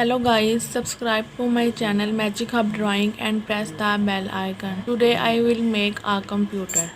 Hello guys, subscribe to my channel Magic Hub Drawing and press the bell icon. Today I will make a computer.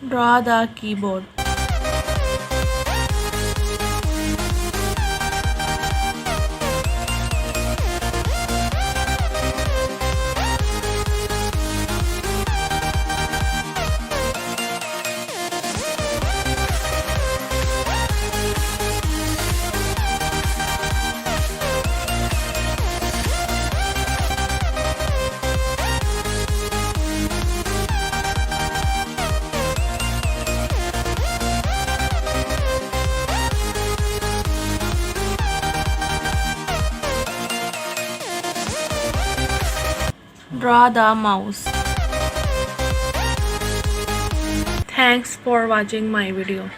Draw the keyboard. Draw the mouse. Thanks for watching my video.